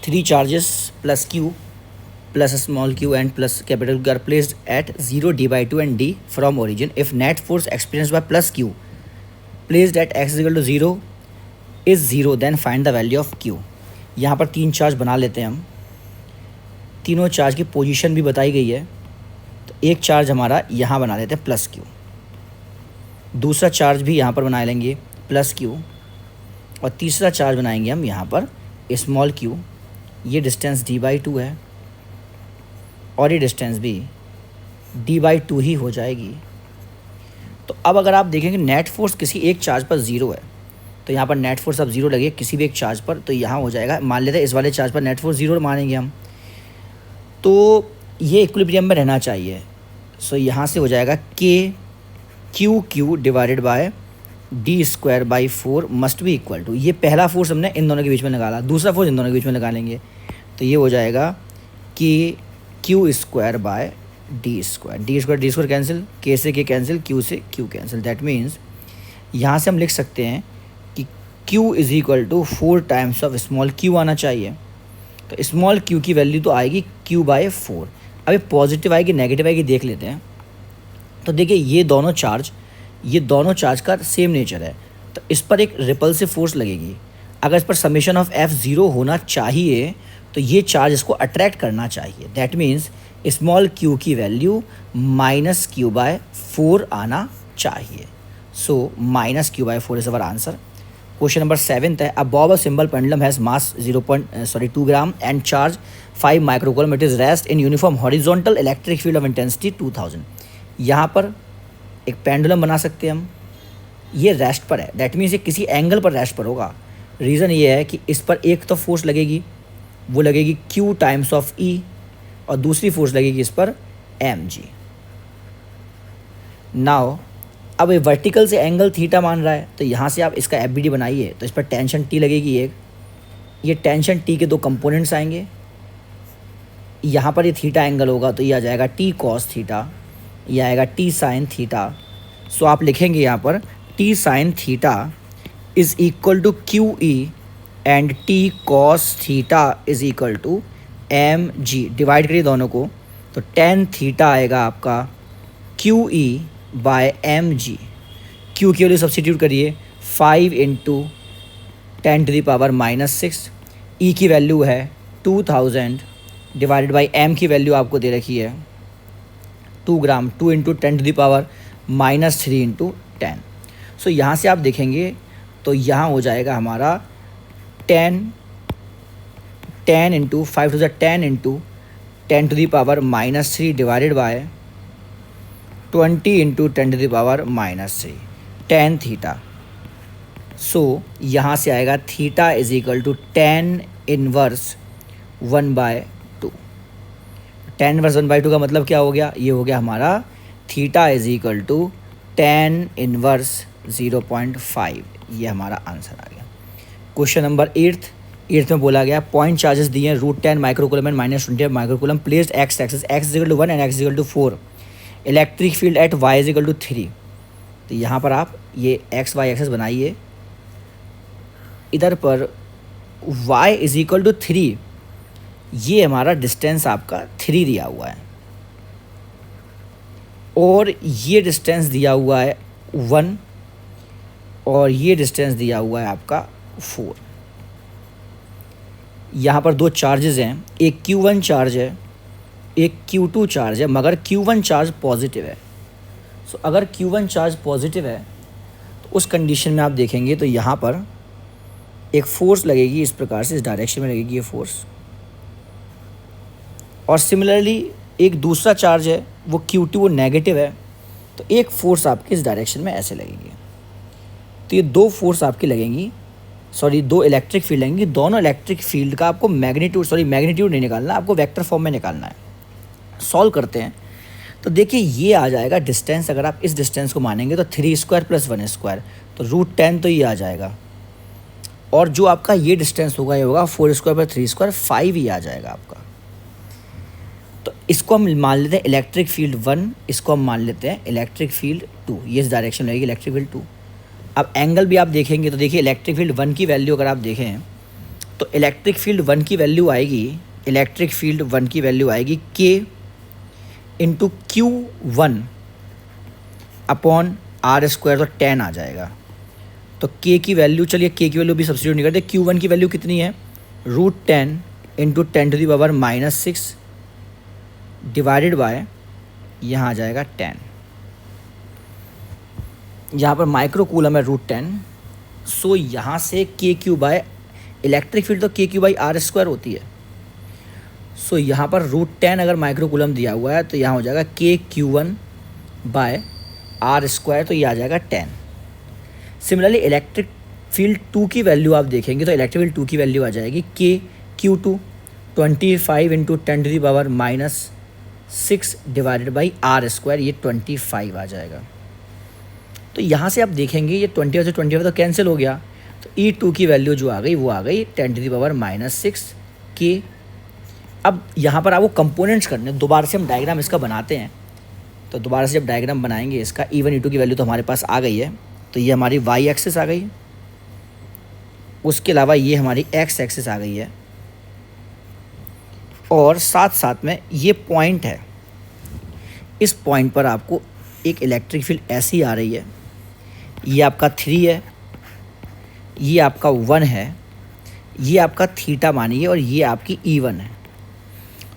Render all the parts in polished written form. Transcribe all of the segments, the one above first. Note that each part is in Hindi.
3 charges plus q plus small q and plus capital Q are placed at 0 d/2 and d from origin. If net force experienced by plus q placed at x is equal to 0 is 0, then find the value of q. यहाँ पर 3 चार्ज बना लेते हैं हम, तीनों चार्ज की पोजीशन भी बताई गई है। तो एक चार्ज हमारा यहाँ बना लेते हैं प्लस क्यू, दूसरा चार्ज भी यहाँ पर बना लेंगे प्लस क्यू, और तीसरा चार्ज बनाएंगे हम यहाँ पर स्मॉल क्यू। ये डिस्टेंस d/2 है और ये डिस्टेंस भी d/2 ही हो जाएगी। तो अब अगर आप देखेंगे नेट फोर्स किसी एक चार्ज पर 0 है, तो यहाँ पर नेट फोर्स अब 0 लगे किसी भी एक चार्ज पर, तो यहाँ हो जाएगा, मान लेते हैं इस वाले चार्ज पर नेट फोर्स 0 मानेंगे हम, तो ये इक्विलिब्रियम में रहना चाहिए। सो यहाँ से हो जाएगा KQQ divided by d²/4 must be equal to, ये पहला फोर्स हमने इन दोनों के बीच में निकाला, दूसरा फोर्स इन दोनों के बीच में निकालेंगे, तो ये हो जाएगा KQ²/d², d² कैंसिल, K से K कैंसिल, Q से Q कैंसिल। दैट मीन्स यहाँ से हम लिख सकते हैं कि Q is equal to 4 times of small q आना चाहिए। तो स्मॉल q की वैल्यू तो आएगी Q/4। अब ये पॉजिटिव आएगी नेगेटिव आएगी देख लेते हैं। तो देखिए ये दोनों चार्ज का सेम नेचर है, तो इस पर एक रिपल्सिव फोर्स लगेगी। अगर इस पर समेशन ऑफ F 0 होना चाहिए तो ये चार्ज इसको अट्रैक्ट करना चाहिए। दैट मीन्स स्मॉल q की वैल्यू -Q/4 आना चाहिए। So -Q/4 is our answer. Question number 7 है, a bob simple pendulum has mass 2 gram and charge 5 microcoulomb, it is rest in uniform horizontal electric field of intensity 2000। यहाँ पर एक पेंडुलम बना सकते हैं हम, ये रेस्ट पर है, दैट मीन्स ये किसी एंगल पर रेस्ट पर होगा। रीज़न ये है कि इस पर एक तो फोर्स लगेगी, वो लगेगी Q टाइम्स ऑफ E, और दूसरी फोर्स लगेगी इस पर mg। नाउ अब ये वर्टिकल से एंगल थीटा मान रहा है, तो यहाँ से आप इसका FBD बनाइए, तो इस पर टेंशन T लगेगी एक, ये टेंशन T के दो कंपोनेंट्स आएंगे, यहाँ पर ये थीटा एंगल होगा तो ये आ जाएगा T cos थीटा, ये आएगा T sin थीटा। सो आप लिखेंगे यहाँ पर T sin theta is equal to QE and T cos theta is equal to mg। Divide करिए दोनों को, तो tan थीटा आएगा आपका QE/mg। Q की वैल्यू सब्सटीट्यूट करिए, 5 × 10⁻⁻6, E की वैल्यू है 2000 डिवाइडेड बाई m की वैल्यू आपको दे रखी है 2 ग्राम, 2 × 10⁻³ × 10। सो यहाँ से आप देखेंगे तो यहाँ हो जाएगा हमारा 10 × 5 10 × 10⁻³ divided by 20 × 10⁻³ tan theta. So यहाँ से आएगा theta is equal to tan inverse 1/2। tan inverse 1/2 का मतलब क्या हो गया, ये हो गया हमारा theta is equal to tan inverse 0.5। ये हमारा आंसर आ गया। क्वेश्चन नंबर 8 में बोला गया पॉइंट चार्जेस दिए हैं √10 microcoulomb and -20 microcoulomb placed x axis, x is equal to 1 and x is equal to 4, electric field at y is equal to 3। तो यहाँ पर आप ये x y एक्सिस बनाइए, इधर पर y इज इक्वल टू 3, ये हमारा डिस्टेंस आपका 3 दिया हुआ है, और ये डिस्टेंस दिया हुआ है 1, और ये डिस्टेंस दिया हुआ है आपका 4। यहाँ पर दो चार्जेस हैं, एक Q1 चार्ज है, एक Q2 चार्ज है, मगर Q1 चार्ज पॉजिटिव है। सो अगर Q1 चार्ज पॉजिटिव है तो उस कंडीशन में आप देखेंगे तो यहाँ पर एक फोर्स लगेगी, इस प्रकार से इस डायरेक्शन में लगेगी ये फोर्स, और सिमिलरली एक दूसरा चार्ज है वो Q2 वो नेगेटिव है, तो एक फोर्स आपकी इस डायरेक्शन में ऐसे लगेगी। तो ये दो फोर्स आपकी लगेंगी, दो इलेक्ट्रिक फील्ड लगेंगी। दोनों इलेक्ट्रिक फील्ड का आपको मैग्नीट्यूड नहीं निकालना, आपको वेक्टर फॉर्म में निकालना है। सॉल्व करते हैं तो देखिए ये आ जाएगा डिस्टेंस, अगर आप इस डिस्टेंस को मानेंगे तो 3² + 1², तो √10 तो ये आ जाएगा, और जो आपका ये डिस्टेंस होगा ये होगा 4² + 3², 5 ही आ जाएगा आपका। तो इसको हम मान लेते हैं इलेक्ट्रिक फील्ड 1, इसको हम मान लेते हैं इलेक्ट्रिक फील्ड 2, ये इस डायरेक्शन में रहेगी इलेक्ट्रिक फील्ड 2। अब एंगल भी आप देखेंगे तो देखिए इलेक्ट्रिक फील्ड 1 की वैल्यू अगर आप देखें तो इलेक्ट्रिक फील्ड वन की वैल्यू आएगी, इलेक्ट्रिक फील्ड वन की वैल्यू आएगी के into Q1 upon are square, तो 10 आ जाएगा। तो के की वैल्यू, चलिए के की वैल्यू भी सब्स्टिट्यूट नहीं करते, Q1 की वैल्यू कितनी है, √10 इंटू 10⁻⁻6 डिवाइडेड बाय, यहाँ आ जाएगा 10। यहाँ पर माइक्रो कूलम है √10, सो यहाँ से के क्यू बाय, इलेक्ट्रिक फील्ड तो के क्यू बाई आर स्क्वायर होती है, सो यहाँ पर √10 अगर माइक्रो कूलम दिया हुआ है तो यहाँ हो जाएगा के Q1 बाय आर स्क्वायर, तो ये आ जाएगा 10। सिमिलरली इलेक्ट्रिक फील्ड 2 की वैल्यू आप देखेंगे तो इलेक्ट्रिक फील्ड 2 की वैल्यू आ जाएगी के Q2 25 into 10⁻⁻6 divided by R square, ये 25 आ जाएगा। तो यहाँ से आप देखेंगे ये 20 से 25 तो कैंसिल हो गया, तो E2 की वैल्यू जो आ गई वो आ गई 10⁻⁻6 के। अब यहाँ पर आपको कंपोनेंट्स करने, दोबारा से हम डायग्राम इसका बनाते हैं। तो दोबारा से जब डायग्राम बनाएंगे इसका, E1 E2 की वैल्यू तो हमारे पास आ गई है, तो ये हमारी वाई एक्सिस आ गई, उसके अलावा ये हमारी एक्स एक्सिस आ गई है, और साथ साथ में ये पॉइंट है, इस पॉइंट पर आपको एक इलेक्ट्रिक फील्ड ऐसी आ रही है, ये आपका 3 है, ये आपका 1 है, ये आपका थीटा मानिए, और ये आपकी E1 है।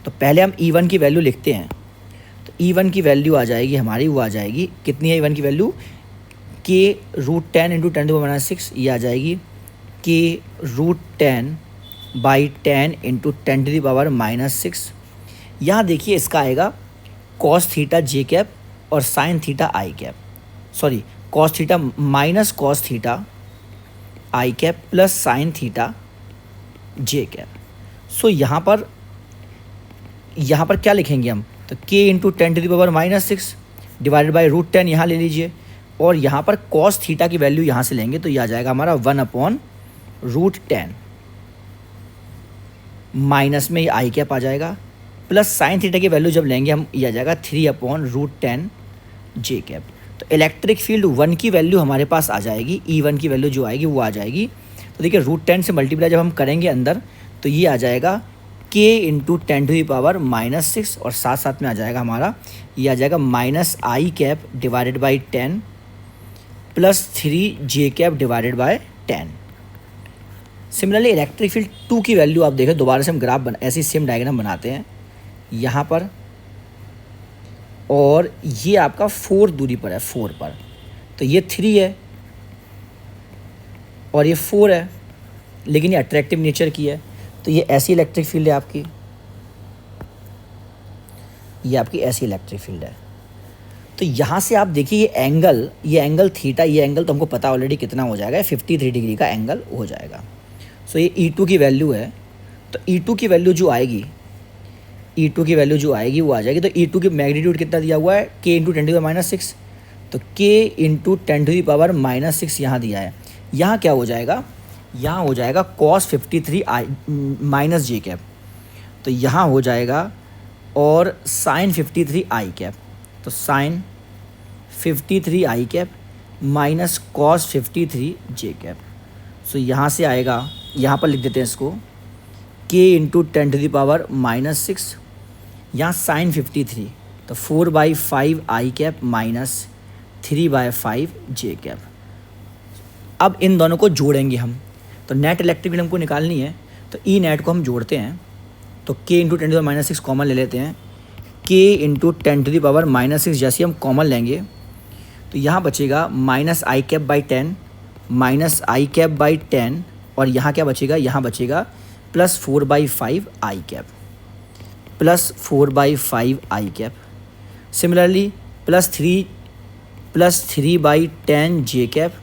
तो पहले हम E1 की वैल्यू लिखते हैं। तो E1 की वैल्यू आ जाएगी हमारी, वो आ जाएगी कितनी है E1 की वैल्यू, के √10 इंटू 10⁻⁻6, ये आ जाएगी के √10 बाई 10 इंटू 10⁻⁻6। यहाँ देखिए इसका आएगा कॉस थीटा जे कैप और sine theta i cap, sorry cos theta minus cos theta i cap plus sine theta j cap. So यहाँ पर क्या लिखेंगे हम, तो के इंटू 10⁻⁻6 डिवाइडेड बाई √10 यहाँ ले लीजिए, और यहाँ पर कॉस थीटा की वैल्यू यहाँ से लेंगे तो ये आ जाएगा हमारा 1/√10, माइनस में ये आई कैप आ जाएगा, प्लस साइन थीटा की वैल्यू जब लेंगे हम, ये आ जाएगा 3/√10 जे कैप। तो इलेक्ट्रिक फील्ड 1 की वैल्यू हमारे पास आ जाएगी, E1 की वैल्यू जो आएगी वो आ जाएगी। तो देखिए √10 से मल्टीप्लाई जब हम करेंगे अंदर, तो ये आ जाएगा के इंटू 10⁻⁻6, और साथ साथ में आ जाएगा हमारा, ये आ जाएगा minus I cap divided by 10 plus 3 j cap divided by 10। Similarly electric field 2 की वैल्यू आप देखें, दोबारा से हम ग्राफ ऐसी सेम डायग्राम बनाते हैं यहाँ पर, और ये आपका 4 दूरी पर है, 4 पर, तो ये 3 है और ये 4 है, लेकिन ये अट्रैक्टिव नेचर की है, तो ये ऐसी इलेक्ट्रिक फील्ड है आपकी, ये आपकी ऐसी इलेक्ट्रिक फील्ड है। तो यहाँ से आप देखिए ये एंगल थीटा, ये एंगल तो हमको पता ऑलरेडी कितना हो जाएगा, 53 डिग्री का एंगल हो जाएगा। सो ये E2 की वैल्यू है, तो E2 की वैल्यू जो आएगी, E2 की वैल्यू जो आएगी वो आ जाएगी, तो E2 की मैग्नीट्यूड कितना दिया हुआ है, के इंटू 10⁻⁻6, तो के इंटू 10⁻⁻6 यहाँ दिया है। यहाँ क्या हो जाएगा, यहाँ हो जाएगा कॉस 53 आई माइनस जे कैप, तो यहाँ हो जाएगा, और साइन 53 आई कैप, तो साइन 53 आई कैप माइनस कॉस 53 जे कैप। सो यहाँ से आएगा, यहाँ पर लिख देते हैं इसको, के इंटू 10⁻⁻6, यहाँ साइन 53, तो 4/5 आई कैप माइनस 3/5 जे कैप। अब इन दोनों को जोड़ेंगे हम, तो नेट इलेक्ट्रिक फील्ड हमको निकालनी है, तो ई नेट को हम जोड़ते हैं, तो के इंटू 10⁻⁻6 कॉमन ले लेते हैं, के इंटू 10⁻⁻6 जैसे हम कॉमन लेंगे तो यहाँ बचेगा minus I cap by 10 minus I cap by 10, और यहाँ क्या बचेगा, यहाँ बचेगा प्लस 4/5 आई कैप, प्लस 4/5 आई कैप। सिमिलरली प्लस 3/10 जे कैप,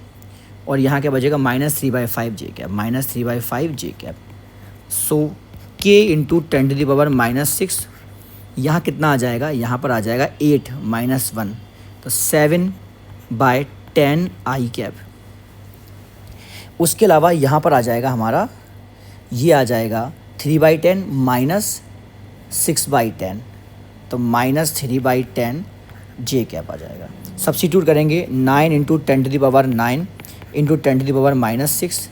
और यहाँ क्या बचेगा माइनस 3/5 जे कैप, माइनस 3/5 जे कैप। सो के इंटू 10⁻⁻6, यहाँ कितना आ जाएगा, यहाँ पर आ जाएगा 8 माइनस 1, तो 7/10 आई कैप। उसके अलावा यहाँ पर आ जाएगा हमारा, ये आ जाएगा 3/10 माइनस 6/10, तो माइनस 3/10 जे कैप आ जाएगा। सब्स्टिट्यूट करेंगे, 9 into 10⁻9 into 10⁻6,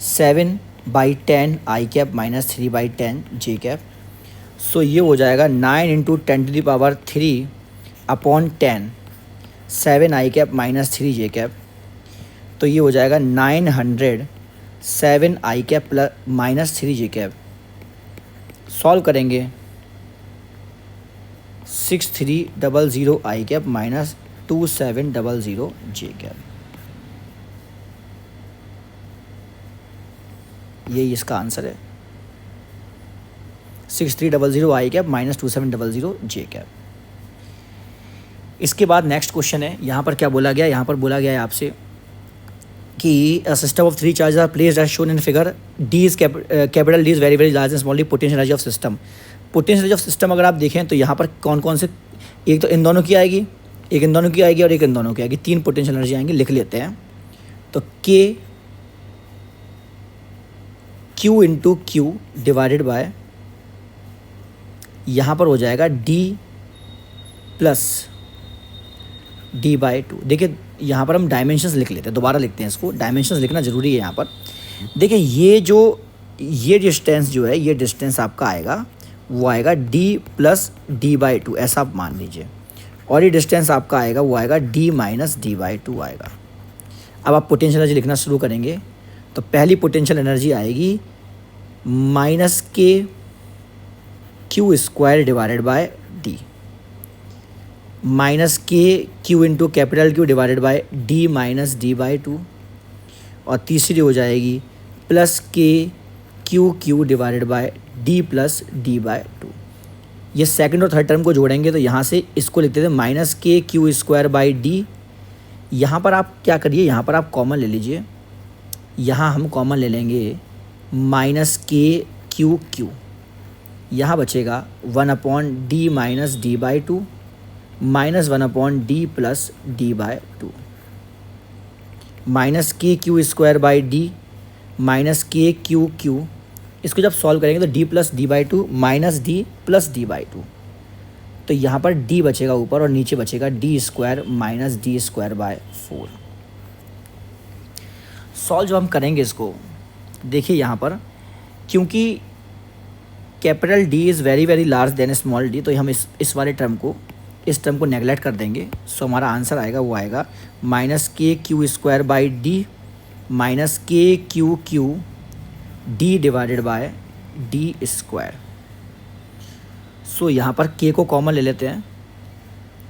7 by 10 i cap minus 3 by 10 j cap. So ये हो जाएगा 9 into 10⁻³ upon 10 7 i cap minus 3 j cap. तो ये हो जाएगा 900 7 i cap plus minus 3 j cap. Solve करेंगे 6300 i cap minus 2700 j cap. यही इसका आंसर है 6300 i cap minus 2700 j cap. इसके बाद नेक्स्ट क्वेश्चन है, यहाँ पर क्या बोला गया, यहाँ पर बोला गया है आपसे कि a system of 3 charges are placed as shown in figure. D is capital D is very very large and small d potential energy of system. Potential energy of system अगर आप देखें तो यहाँ पर कौन कौन से, एक तो इन दोनों की आएगी, एक इन दोनों की आएगी और एक इन दोनों की आएगी, 3 पोटेंशियल एनर्जी आएंगी। लिख लेते हैं। तो K Q into Q divided bye यहाँ पर हो जाएगा D प्लस D बाई 2। देखिए यहाँ पर हम डायमेंशंस लिख लेते हैं, दोबारा लिखते हैं इसको, डायमेंशंस लिखना ज़रूरी है यहाँ पर। देखिए ये डिस्टेंस जो है, ये डिस्टेंस आपका आएगा, वो आएगा D प्लस D बाई 2, ऐसा आप मान लीजिए। और ये डिस्टेंस आपका आएगा, वो आएगा D माइनस D बाई 2 आएगा। अब आप पोटेंशियल एनर्जी लिखना शुरू करेंगे तो पहली पोटेंशियल एनर्जी आएगी minus k Q square divided by D, minus k q into capital Q divided by D minus D by 2। और तीसरी हो जाएगी plus k Q divided by D plus D by 2। ये सेकंड और थर्ड टर्म को जोड़ेंगे तो यहाँ से इसको लिखते थे minus k Q square by D। यहाँ पर आप क्या करिए, यहाँ पर आप कॉमन ले लीजिए, यहाँ हम कॉमन ले लेंगे माइनस के क्यू, यहाँ बचेगा 1/D minus D by 2 minus 1/D plus D by 2, minus k Q square by D minus k q. इसको जब सॉल्व करेंगे तो D plus D by 2 minus D plus D by 2। तो यहाँ पर D बचेगा ऊपर और नीचे बचेगा D square minus D square by 4। Solve जब हम करेंगे इसको, देखिए यहाँ पर क्योंकि capital D is very very large than small d, तो हम इस वाले इस टर्म को नेगलेक्ट कर देंगे। सो हमारा आंसर आएगा, वो आएगा minus k Q square by D minus k q D divided by D square. So यहाँ पर K को कॉमन ले लेते हैं,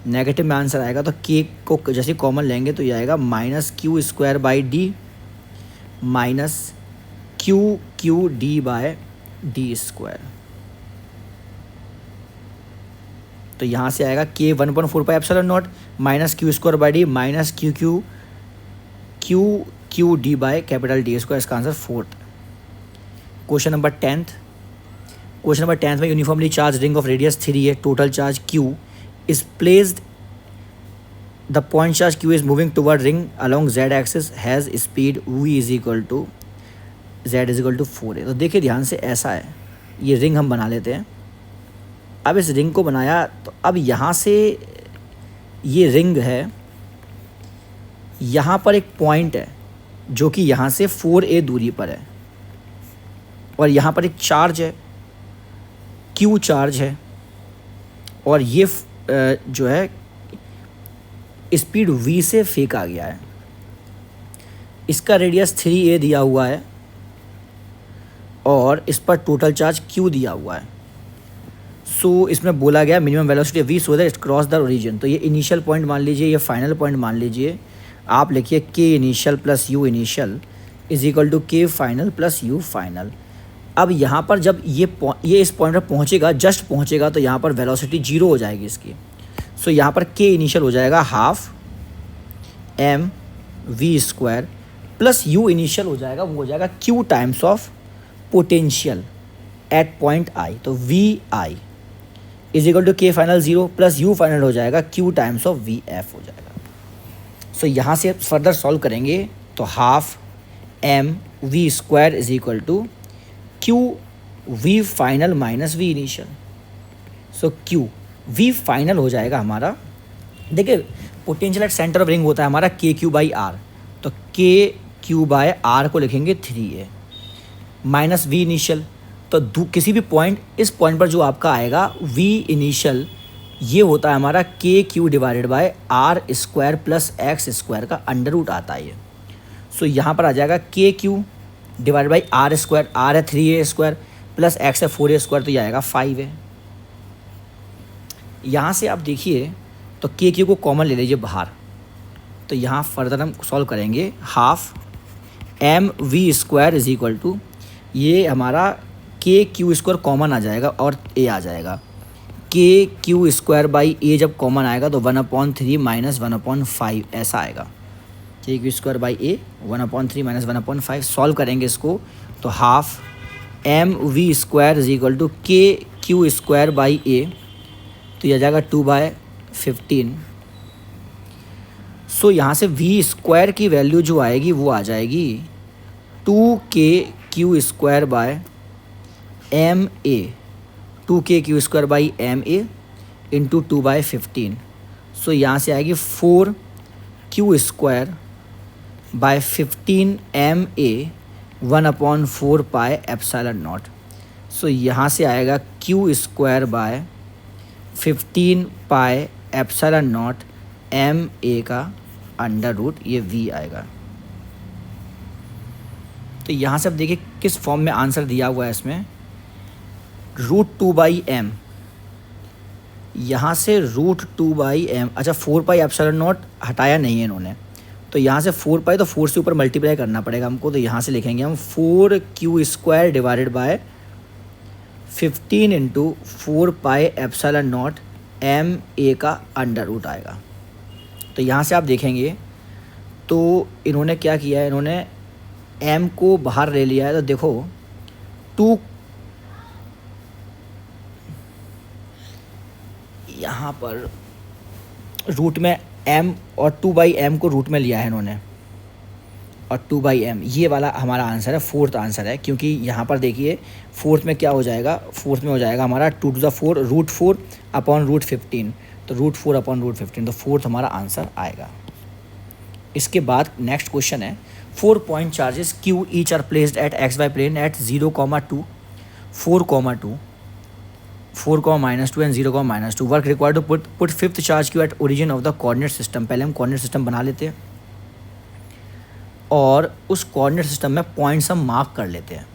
नेगेटिव में आंसर आएगा। तो K को जैसे कॉमन लेंगे तो ये आएगा minus q square by D minus q D by D square. तो यहाँ से आएगा K 1/4 pi epsilon naught minus q square by D minus q D by capital D square. इसका answer 4th। Question number 10th में uniformly charge ring of radius 3 है, total charge Q is placed, the point charge Q is moving toward ring along Z axis, has speed V is equal to Z is equal to 4 है। तो देखिए ध्यान से, ऐसा है, ये रिंग हम बना लेते हैं। अब इस रिंग को बनाया तो अब यहाँ से ये रिंग है, यहाँ पर एक पॉइंट है जो कि यहाँ से 4a दूरी पर है, और यहाँ पर एक चार्ज है, Q चार्ज है, और ये जो है स्पीड V से फेंका गया है। इसका रेडियस 3a दिया हुआ है और इस पर टोटल चार्ज Q दिया हुआ है। सो इसमें बोला गया minimum velocity V so that it cross the origin. तो ये इनिशियल पॉइंट मान लीजिए, ये फाइनल पॉइंट मान लीजिए। आप लिखिए K initial plus U initial is equal to K final plus U final. अब यहाँ पर जब ये इस पॉइंट पर पहुँचेगा, जस्ट पहुँचेगा, तो यहाँ पर वेलोसिटी 0 हो जाएगी इसकी। सो यहाँ पर K इनिशियल हो जाएगा half mv square plus U initial हो जाएगा, वो हो जाएगा Q times of potential at point I। तो VI is equal to K final 0 plus U final हो जाएगा Q टाइम्स ऑफ VF हो जाएगा। सो यहाँ से फर्दर सॉल्व करेंगे तो half mv square is equal to Q V final minus V initial. So Q V final हो जाएगा हमारा, देखिए potential at centre of ring होता है हमारा KQ बाई R, तो KQ बाय R को लिखेंगे 3a। Minus V initial. तो किसी भी पॉइंट, इस पॉइंट पर जो आपका आएगा वी इनिशियल, ये होता है हमारा K Q divided by R square plus X square का अंडर रूट आता है ये। सो यहाँ पर आ जाएगा K Q divided by R square, R है 3a स्क्वायर प्लस एक्स है 4a स्क्वायर, तो ये आएगा 5 है। यहाँ से आप देखिए तो के क्यू को कॉमन ले लीजिए बाहर, तो यहाँ फर्दर हम सॉल्व करेंगे। Half M V square is equal to, ये हमारा के क्यू स्क्वायर कॉमन आ जाएगा और ए आ जाएगा। के क्यू स्क्वायर बाई ए जब कॉमन आएगा तो 1/3 माइनस 1/5 ऐसा आएगा। K Q square by A 1/3 minus 1/5। Solve करेंगे इसको तो half M V square is equal to K Q square by A, तो यह आ जाएगा 2/15। सो यहाँ से वी स्क्वायर की वैल्यू जो आएगी वो आ जाएगी 2k q square by m a, 2k q square by m a into 2/15। So यहाँ से आएगी 4 Q square by 15 m a 1/4 pi epsilon naught. So यहाँ से आएगा q square by 15 pi epsilon naught M A का अंडर रूट, ये वी आएगा। तो यहाँ से अब देखिए किस फॉर्म में आंसर दिया हुआ है इसमें। √2/m, यहाँ से √2/m, अच्छा 4 पाई एप्सिलॉन नॉट हटाया नहीं है इन्होंने, तो यहाँ से 4 पाई, तो 4 से ऊपर मल्टीप्लाई करना पड़ेगा हमको, तो यहाँ से लिखेंगे हम 4 Q square divided by 15 into 4 pi epsilon naught M A का अंडर रूट आएगा। तो यहाँ से आप देखेंगे तो इन्होंने क्या किया है, इन्होंने m को बाहर ले लिया है, तो देखो 2 यहाँ पर रूट में m और 2/m को रूट में लिया है इन्होंने, और 2/m ये वाला हमारा आंसर है, फोर्थ आंसर है। क्योंकि यहाँ पर देखिए फोर्थ में क्या हो जाएगा, फोर्थ में हो जाएगा हमारा 2⁴ √4/15, तो √4/15, तो फोर्थ हमारा आंसर आएगा। इसके बाद नेक्स्ट क्वेश्चन है 4 point charges Q each are placed at XY plane at 0,2, 4,2, 4,-2 and 0,-2। Work required to put fifth charge Q at origin of the coordinate system. पहले हम कोऑर्डिनेट सिस्टम बना लेते हैं और उस कोऑर्डिनेट सिस्टम में पॉइंट्स हम मार्क कर लेते हैं।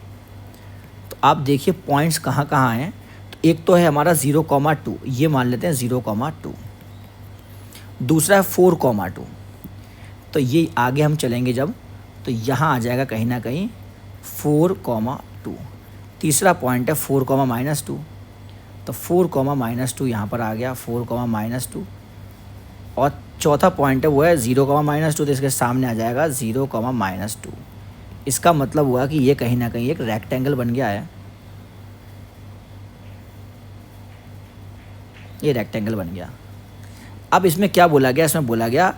तो आप देखिए पॉइंट्स कहाँ कहाँ हैं। तो एक तो है हमारा 0,2, ये मान लेते हैं 0,2। दूसरा है 4,2, तो ये आगे हम चलेंगे जब, तो यहाँ आ जाएगा कहीं ना कहीं 4,2। तीसरा पॉइंट है 4,-2, तो 4,-2 यहाँ पर आ गया, 4,-2। और चौथा पॉइंट है वो है 0,-2, तो इसके सामने आ जाएगा 0,-2। इसका मतलब हुआ कि ये कहीं ना कहीं एक रेक्टेंगल बन गया है, ये रेक्टेंगल बन गया। अब इसमें क्या बोला गया, इसमें बोला गया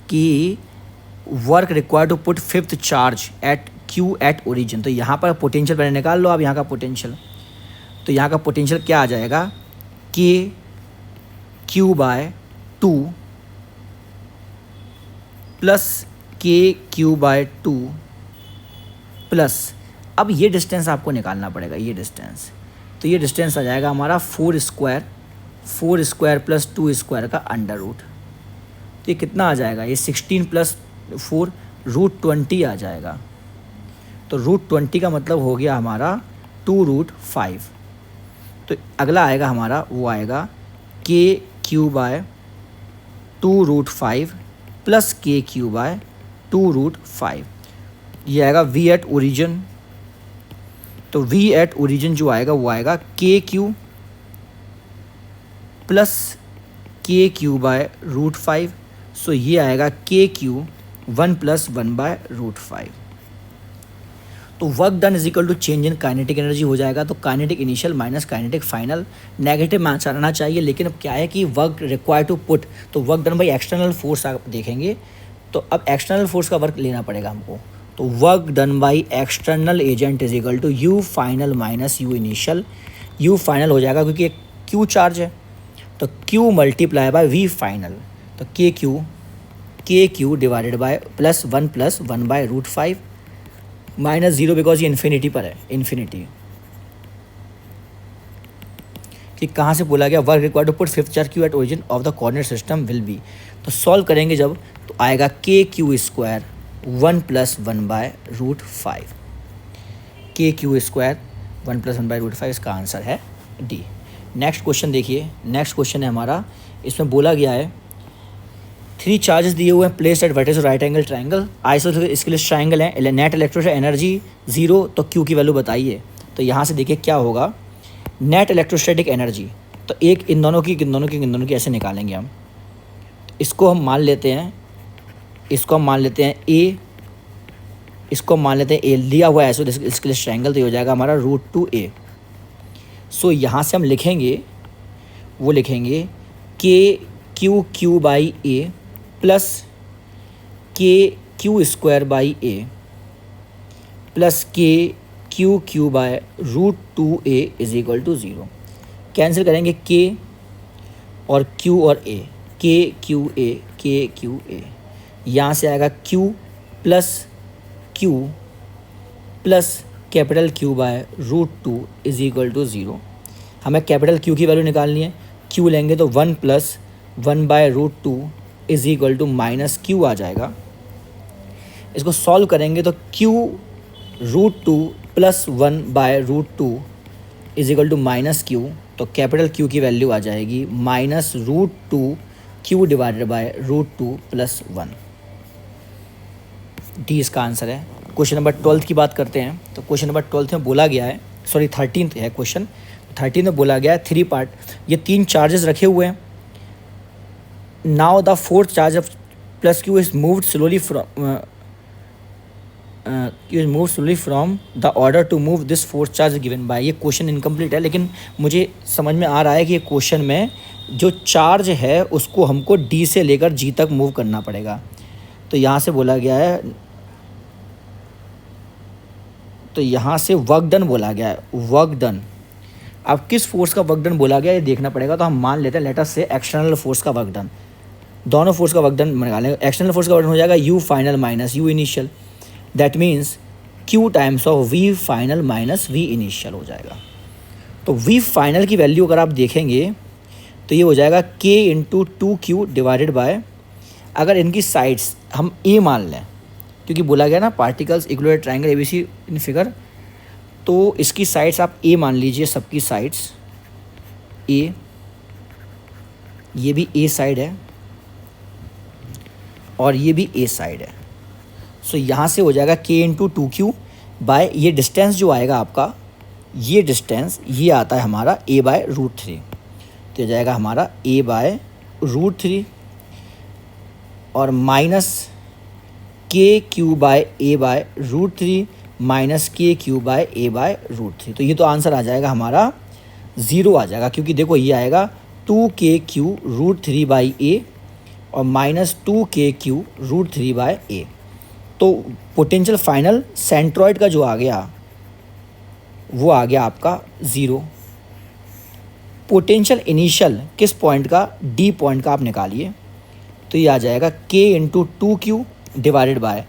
कि work required to put fifth charge at Q at origin. तो यहाँ पर पोटेंशियल पहले निकाल लो आप यहाँ का पोटेंशियल। तो यहाँ का पोटेंशियल क्या आ जाएगा, KQ/2 प्लस KQ/2 प्लस, अब ये डिस्टेंस आपको निकालना पड़ेगा, ये डिस्टेंस। तो ये डिस्टेंस आ जाएगा हमारा 4 स्क्वायर प्लस 2 स्क्वायर का अंडर रूट। तो ये कितना आ जाएगा, ये 16 + 4 √20 आ जाएगा। तो √20 का मतलब हो गया हमारा 2√5। तो अगला आएगा हमारा, वो आएगा KQ/2√5 प्लस KQ/2√5। ये आएगा V एट ओरिजिन। तो V एट ओरिजिन जो आएगा वो आएगा KQ प्लस KQ/√5। सो ये आएगा KQ 1 + 1/√5। तो work done is equal to change in kinetic energy हो जाएगा। तो kinetic initial minus kinetic final, negative में आंसर आना चाहिए, लेकिन अब क्या है कि वर्क रिक्वायर्ड टू पुट, तो work done by external force आप देखेंगे। तो अब एक्सटर्नल फोर्स का वर्क लेना पड़ेगा हमको। तो work done by external agent is equal to U final minus U initial. U final हो जाएगा क्योंकि एक Q चार्ज है, तो Q × V फाइनल। तो KQ divided by +1 + 1/√5 minus zero because ये इन्फिनिटी पर है, इन्फिनिटी। कि कहाँ से बोला गया work required to put fifth charge Q at origin of the coordinate system will be. तो सॉल्व करेंगे जब तो आएगा के क्यू स्क्वायर 1 + 1/√5, के क्यू स्क्वायर 1 + 1/√5, इसका आंसर है डी। नेक्स्ट क्वेश्चन देखिए, नेक्स्ट क्वेश्चन है हमारा, इसमें बोला गया है 3 चार्जेस दिए हुए हैं placed at vertex right angle triangle, isosceles scalene triangle है, नेट इलेक्ट्रोस्टैटिक एनर्जी 0, तो क्यू की वैल्यू बताइए। तो यहाँ से देखिए क्या होगा, नेट इलेक्ट्रोस्टैटिक एनर्जी, तो एक इन दोनों की ऐसे निकालेंगे हम। इसको हम मान लेते हैं, इसको हम मान लेते हैं ए, इसको मान लेते हैं ए, लिया हुआ है आइसोसेलेस ट्रायंगल, तो ये हो जाएगा हमारा √2a। सो यहाँ से हम लिखेंगे, वो लिखेंगे के क्यू/a plus k Q square by A plus के क्यू/√2a इज इक्वल टू 0। कैंसिल करेंगे के और क्यू और ए, के क्यू ए, यहाँ से आएगा Q plus capital Q/√2 is equal to 0। हमें कैपिटल Q की वैल्यू निकालनी है, Q लेंगे तो 1 + 1/√2 इज इक्वल टू -Q आ जाएगा। इसको सॉल्व करेंगे तो Q√2 + 1/√2 is equal to -Q, तो कैपिटल Q की वैल्यू आ जाएगी -√2Q/√2 + 1। डी इसका आंसर है। क्वेश्चन नंबर 12 की बात करते हैं, तो क्वेश्चन नंबर 12 में बोला गया है, सॉरी 13 है क्वेश्चन, 13 में बोला गया है 3 पार्ट, ये 3 चार्जेस रखे हुए हैं। Now the fourth charge of plus Q is moved slowly from the order to move this fourth charge given by. ये क्वेश्चन इनकम्प्लीट है, लेकिन मुझे समझ में आ रहा है कि ये क्वेश्चन में जो चार्ज है उसको हमको डी से लेकर जी तक मूव करना पड़ेगा। तो यहाँ से बोला गया है, तो यहाँ से वर्क डन बोला गया है, वर्क डन। अब किस फोर्स का वर्क डन बोला गया ये देखना पड़ेगा, तो हम मान लेते हैं लेटर से एक्सटर्नल फोर्स का वर्क डन। दोनों फोर्स का वर्क डन निकालेंगे। एक्सटर्नल फोर्स का वर्क डन हो जाएगा U final minus U initial, that means Q times of V final minus V initial हो जाएगा। तो वी फाइनल की वैल्यू अगर आप देखेंगे तो ये हो जाएगा k × 2q डिवाइडेड बाय, अगर इनकी साइड्स हम a मान लें, क्योंकि बोला गया ना particles equilateral triangle ABC in figure, तो इसकी साइड्स आप a मान लीजिए, सबकी साइड्स a, ये भी a साइड है और ये भी a साइड है। सो यहाँ से हो जाएगा k × 2q बाय, ये डिस्टेंस जो आएगा आपका, ये डिस्टेंस ये आता है हमारा a/√3, तो ये जाएगा हमारा a/√3 और माइनस KQ/a/√3 माइनस KQ/a/√3, तो ये तो आंसर आ जाएगा हमारा 0 आ जाएगा, क्योंकि देखो ये आएगा 2KQ√3/a और माइनस 2KQ√3/a। तो पोटेंशियल फाइनल सेंट्रॉइड का जो आ गया वो आ गया आपका 0। पोटेंशियल इनिशियल किस पॉइंट का, डी पॉइंट का आप निकालिए, तो ये आ जाएगा k × 2q divided by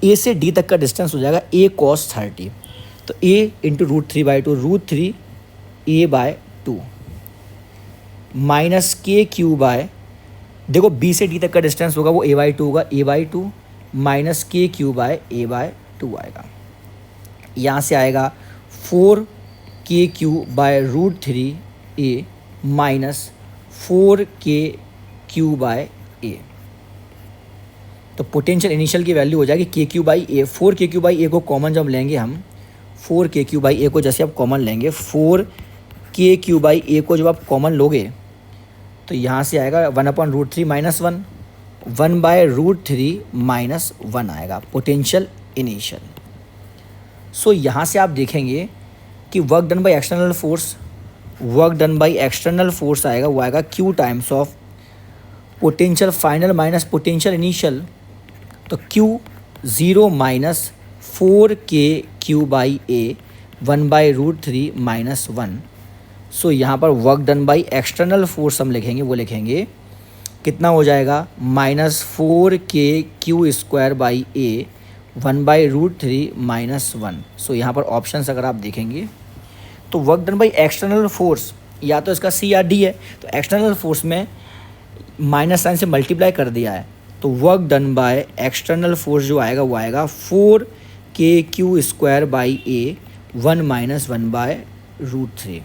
a से d तक का डिस्टेंस हो जाएगा a cos 30, तो a × √3/2 √3 a/2 minus KQ bye, देखो b से d तक का डिस्टेंस होगा वो a/2 होगा, a/2 माइनस KQ/a/2 आएगा। यहाँ से आएगा 4KQ/√3a माइनस 4KQ/a। तो पोटेंशियल इनिशियल की वैल्यू हो जाएगी KQ/a। 4KQ/a को कॉमन जब लेंगे हम, 4KQ/a को जैसे आप कॉमन लेंगे, 4KQ/a को जब आप कॉमन लोगे तो यहाँ से आएगा 1/√3 माइनस 1, 1/√3 माइनस 1 आएगा पोटेंशियल इनिशियल। सो यहाँ से आप देखेंगे कि work done by external force आएगा, वो आएगा Q times of potential final minus potential initial, तो Q 0 माइनस 4KQ/a 1/√3 माइनस 1। सो यहाँ पर work done by external force हम लिखेंगे, वो लिखेंगे कितना हो जाएगा, -4KQ² a 1/√3 -1। सो यहाँ पर ऑप्शंस अगर आप देखेंगे तो work done by external force या तो इसका सी या डी है, तो एक्सटर्नल फोर्स में माइनस साइन से मल्टीप्लाई कर दिया है, तो work done by external force जो आएगा वो आएगा 4kq² A 1 - 1/√3।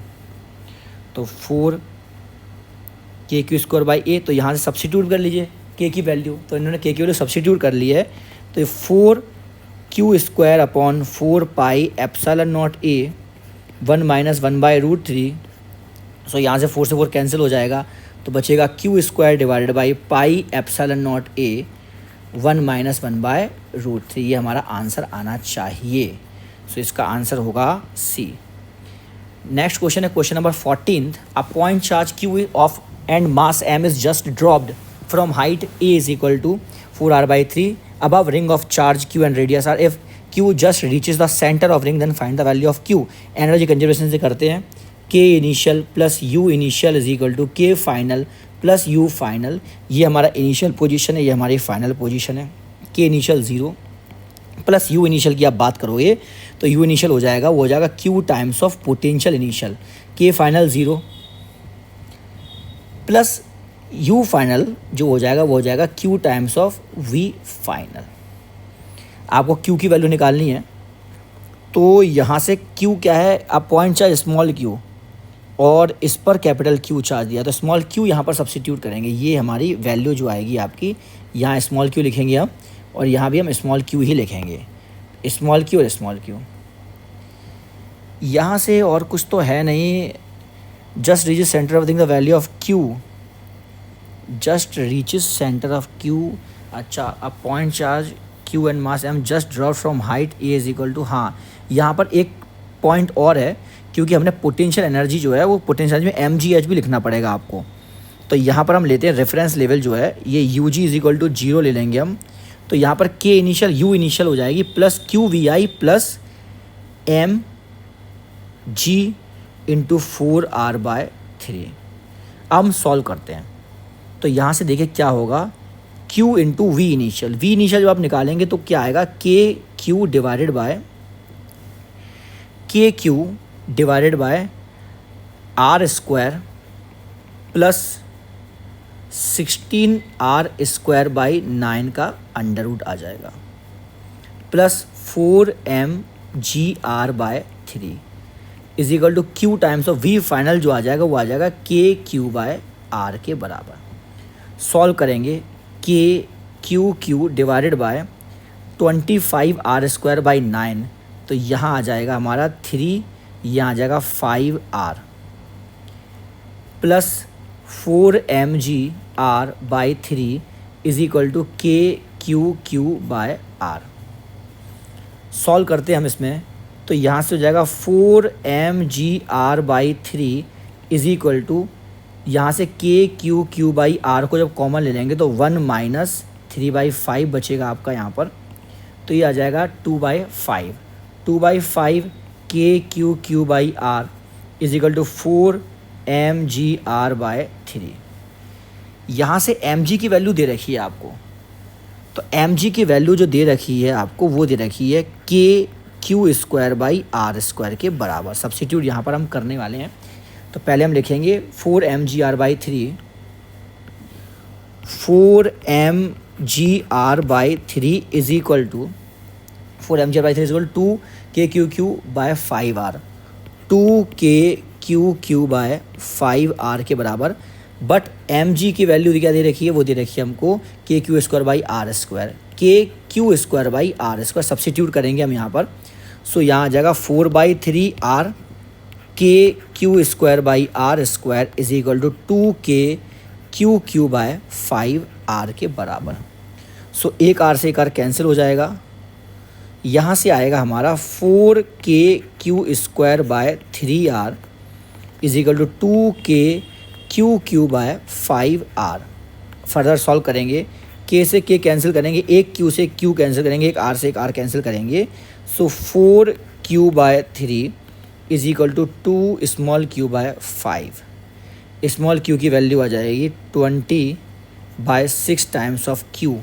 तो 4kq² A, तो यहाँ से सब्सिट्यूट कर लीजिए k की वैल्यू, तो इन्होंने k की वैल्यू सब्सिट्यूट कर ली है, तो 4q² अपॉन 4πε0 A 1 - 1/√3। सो यहाँ से 4 से 4 कैंसिल हो जाएगा, तो बचेगा q² डिवाइडेड बाई πε0 A 1 - 1/√3। ये हमारा आंसर आना चाहिए। सो इसका आंसर होगा सी। नेक्स्ट क्वेश्चन है question number 14। A point charge q of and mass m is just dropped from height a is equal to 4r/3 above ring of charge q and radius r। if q just reaches the center of ring then find the value of q। Energy conservation से करते हैं, k initial plus u initial is equal to k final plus u final. ये हमारा इनिशियल पोजीशन है, ये हमारी फाइनल पोजीशन है। k initial 0 plus u initial की आप बात करोगे तो u इनिशियल हो जाएगा, वो हो जाएगा q times of potential initial. k final 0 plus u final जो हो जाएगा वो हो जाएगा q times of v final. आपको q की वैल्यू निकालनी है, तो यहाँ से q क्या है, आप पॉइंट चार्ज स्मॉल q और इस पर कैपिटल Q चार्ज दिया, तो स्मॉल q यहाँ पर सब्सिट्यूट करेंगे। ये हमारी वैल्यू जो आएगी आपकी, यहाँ स्मॉल q लिखेंगे हम, और यहाँ भी हम स्मॉल q ही लिखेंगे, स्मॉल q और स्मॉल q। यहाँ से और कुछ तो है नहीं। Just reaches centre of thing the value of q, just reaches centre of q। अच्छा, अब point charge q and mass m just drop from height a is equal to, हाँ यहाँ पर एक पॉइंट और है, क्योंकि हमने पोटेंशियल एनर्जी जो है वो पोटेंशियल में mgh भी लिखना पड़ेगा आपको। तो यहाँ पर हम लेते हैं रेफरेंस लेवल जो है, ये ug इज इक्वल टू 0 ले लेंगे हम। तो यहाँ पर k इनिशियल u इनिशियल हो जाएगी plus qvi plus m g into 4r/3। अब हम सॉल्व करते हैं, तो यहाँ से देखिए क्या होगा, q into V initial, V initial जब आप निकालेंगे तो क्या आएगा, kq divided bye r² plus 16r² का अंडर रूट आ जाएगा, plus 4mgr/3 is equal to q times of v final जो आ जाएगा वो आ जाएगा kq/r के बराबर। सॉल्व करेंगे, kq डिवाइडेड बाय 25r²/9, तो यहाँ आ जाएगा हमारा 3, यहाँ आ जाएगा 5r plus 4mgr/3 is equal to kq/r। Solve करते हैं हम इसमें, तो यहाँ से हो जाएगा 4mgr/3 इज इक्वल टू, यहाँ से kq/r को जब कॉमन ले लेंगे तो 1 माइनस 3/5 बचेगा आपका यहाँ पर, तो ये आ जाएगा 2/5 kq/r is equal to 4mgr/3। यहाँ से mg की वैल्यू दे रखी है आपको, तो mg की वैल्यू जो दे रखी है आपको वो दे रखी है kq²/r² के बराबर। सब्स्टिट्यूट यहाँ पर हम करने वाले हैं, तो पहले हम लिखेंगे 4mgr/3 is equal to 4mgr/3 is equal to kq/5r 2kq/5r के बराबर। बट mg की वैल्यू क्या दे रखी है, वो दे रखी है हमको kq²/r², kq²/r²। सब्स्टिट्यूट करेंगे हम यहाँ पर, सो यहाँ आ जाएगा 4/3r kq²/r² is equal to 2kq/5r के बराबर। सो एक r से एक r कैंसिल हो जाएगा, यहाँ से आएगा हमारा 4kq²/3r is equal to 2kq/5r। Further solve करेंगे, k से k कैंसिल करेंगे, एक q से q कैंसिल करेंगे, एक r से एक r कैंसिल करेंगे। So 4q/3 is equal to 2 small q/5। Small q की वैल्यू आ जाएगी 20/6 टाइम्स ऑफ q।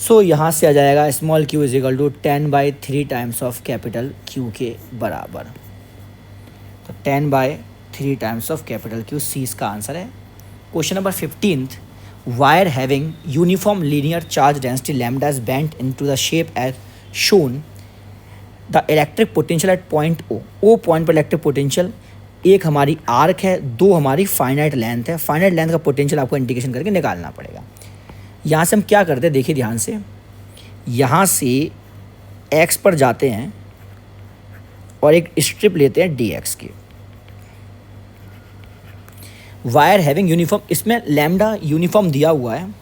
सो यहाँ से आ जाएगा small q is equal to 10/3 times of capital Q के बराबर। तो 10/3 times of capital Q, C इसका आंसर है। Question number 15th, wire having uniform linear charge density lambda is bent into the shape as shown. The electric potential at point O point पर इलेक्ट्रिक पोटेंशियल, एक हमारी आर्क है, दो हमारी फाइनाइट लेंथ है। फाइनाइट लेंथ का पोटेंशियल आपको इंडिकेशन करके निकालना पड़ेगा। यहाँ से हम क्या करते हैं, देखिए ध्यान से, यहाँ से एक्स पर जाते हैं और एक स्ट्रिप लेते हैं डी एक्स की। वायर हैविंग यूनिफॉर्म, इसमें लैम्डा यूनिफॉर्म दिया हुआ है।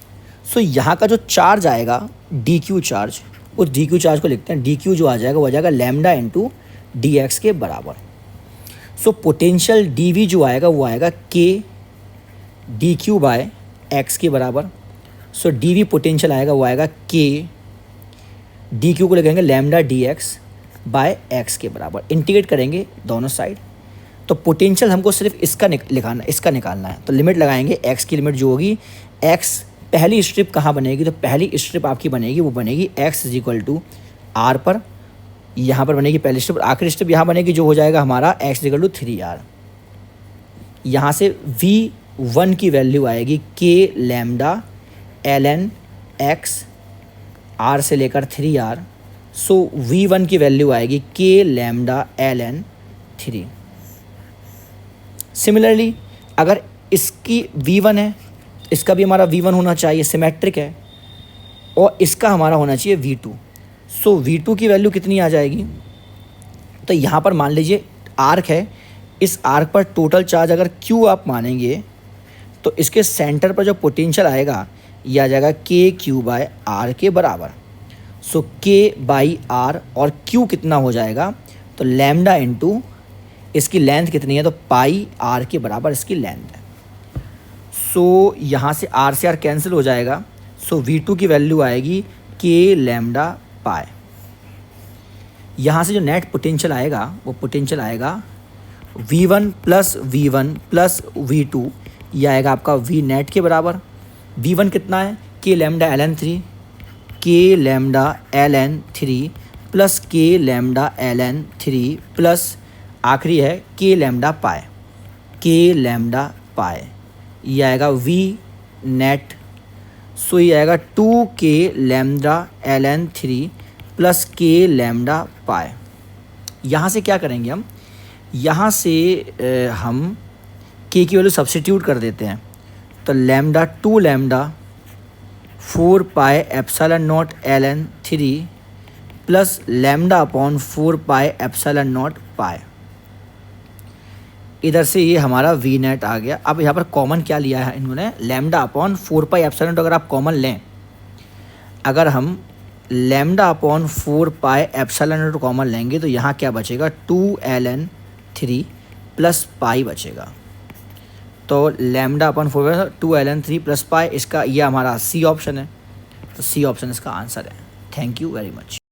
सो यहाँ का जो चार्ज आएगा डी क्यू चार्ज, उस डी क्यू चार्ज को लिखते हैं, डी क्यू जो आ जाएगा वो आ जाएगा लैम्डा इंटू डी एक्स के बराबर। सो पोटेंशियल डी वी जो आएगा वो आएगा के डी क्यू बाय एक्स के बराबर। सो डी वी पोटेंशियल आएगा वो आएगा के डी क्यू को लिखेंगे lambda D X by X के बराबर। इंटीग्रेट करेंगे दोनों साइड, तो पोटेंशियल हमको सिर्फ इसका निकालना है। तो लिमिट लगाएंगे, एक्स की लिमिट जो होगी, एक्स पहली स्ट्रिप कहाँ बनेगी, तो पहली स्ट्रिप आपकी बनेगी वो बनेगी X is equal to R पर, यहाँ पर बनेगी पहली स्ट्रिप। आखिरी स्ट्रिप यहाँ बनेगी जो हो जाएगा हमारा x is equal to 3r। यहाँ से V1 की वैल्यू आएगी के लैम्डा ln x r से लेकर 3r। सो V1 की वैल्यू आएगी के लैम्डा ln 3। सिमिलरली अगर इसकी V1 है, इसका भी हमारा V1 होना चाहिए, सिमेट्रिक है, और इसका हमारा होना चाहिए V2। सो V2 की वैल्यू कितनी आ जाएगी, तो यहाँ पर मान लीजिए आर्क है, इस आर्क पर टोटल चार्ज अगर Q आप मानेंगे तो इसके सेंटर पर जो पोटेंशियल आएगा ये आ जाएगा के क्यू बाय आर के बराबर। सो के बाई आर, और Q कितना हो जाएगा, तो लैम्डा इंटू इसकी लेंथ कितनी है, तो पाई आर के बराबर इसकी लेंथ है। सो यहाँ से आर कैंसिल हो जाएगा। सो V2 की वैल्यू आएगी के लैम्डा पाई। यहाँ से जो नेट पोटेंशियल आएगा वो पोटेंशियल आएगा V1 प्लस V2, ये आएगा आपका V नेट के बराबर। V1 कितना है, के लैम्डा ln 3, के लैम्डा ln 3 प्लस के लैम्डा ln 3 प्लस आखिरी है के लैम्डा पाई, के लैम्डा पाई, ये आएगा V नेट। सो ये आएगा 2 के लैम्डा ln 3 प्लस के लैम्डा पाई। यहाँ से क्या करेंगे हम, यहाँ से हम के की वैल्यू सब्स्टिट्यूट कर देते हैं। तो lambda 2 lambda 4 pi epsilon naught ln 3 plus lambda upon 4 pi epsilon naught pi. इधर से ये हमारा वी नेट आ गया। अब यहाँ पर कॉमन क्या लिया है इन्होंने, lambda upon 4 pi epsilon not. अगर आप कॉमन लें, अगर हम lambda upon 4 pi epsilon not common लेंगे तो यहाँ क्या बचेगा, 2 ln 3 प्लस पाई बचेगा। तो lambda upon 4 2 ln 3 plus pi, इसका ये हमारा सी ऑप्शन है। तो सी ऑप्शन इसका आंसर है। Thank you very much.